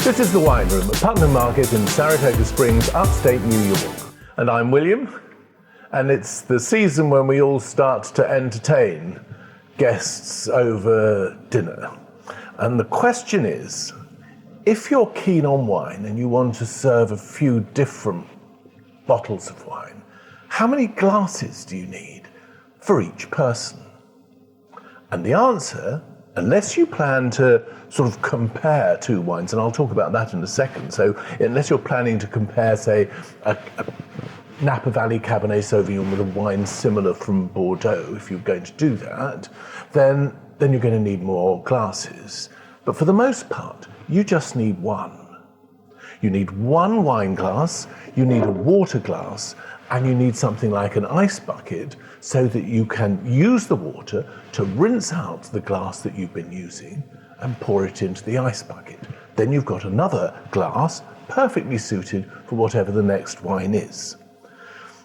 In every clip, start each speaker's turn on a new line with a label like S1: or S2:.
S1: This is The Wine Room at Putnam Market in Saratoga Springs, upstate New York. And I'm William, and it's the season when we all start to entertain guests over dinner. And the question is, if you're keen on wine and you want to serve a few different bottles of wine, how many glasses do you need for each person? And the answer, unless you plan to sort of compare two wines, and I'll talk about that in a second, so unless you're planning to compare, say, a Napa Valley Cabernet Sauvignon with a wine similar from Bordeaux, if you're going to do that, then you're going to need more glasses. But for the most part, you just need one. You need one wine glass, you need a water glass, and you need something like an ice bucket so that you can use the water to rinse out the glass that you've been using and pour it into the ice bucket. Then you've got another glass perfectly suited for whatever the next wine is.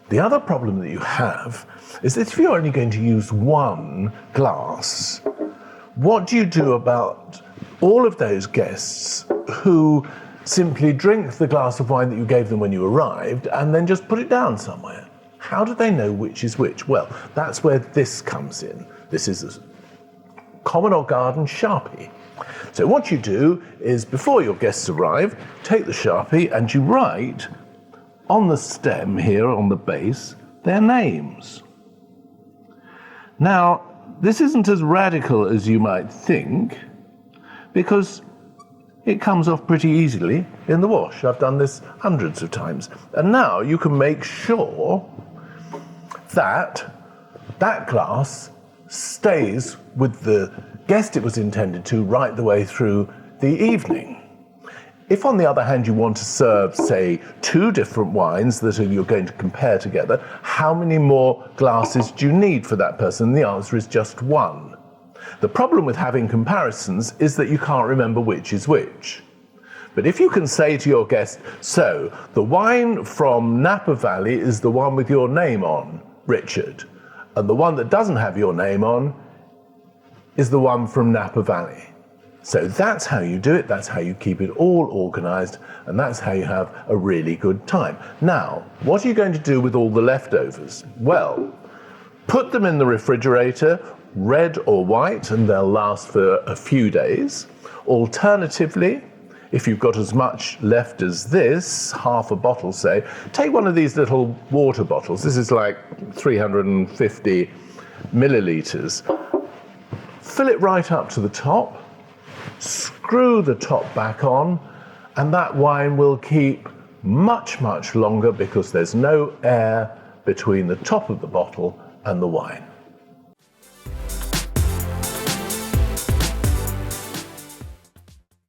S1: The other problem that you have is that if you're only going to use one glass, what do you do about all of those guests who simply drink the glass of wine that you gave them when you arrived and then just put it down somewhere? How do they know which is which? Well, that's where this comes in. This is a common or garden Sharpie. So what you do is, before your guests arrive, take the Sharpie and you write on the stem here, on the base, their names. Now, this isn't as radical as you might think, because it comes off pretty easily in the wash. I've done this hundreds of times. And now you can make sure that that glass stays with the guest it was intended to right the way through the evening. If, on the other hand, you want to serve, say, two different wines that you're going to compare together, how many more glasses do you need for that person? The answer is just one. The problem with having comparisons is that you can't remember which is which. But if you can say to your guest, so, the wine from Napa Valley is the one with your name on, Richard, and the one that doesn't have your name on is the one from Napa Valley. So that's how you do it, that's how you keep it all organized, and that's how you have a really good time. Now, what are you going to do with all the leftovers? Well, put them in the refrigerator, red or white, and they'll last for a few days. Alternatively, if you've got as much left as this, half a bottle say, take one of these little water bottles. This is like 350 milliliters. Fill it right up to the top, screw the top back on, and that wine will keep much, much longer because there's no air between the top of the bottle and the wine.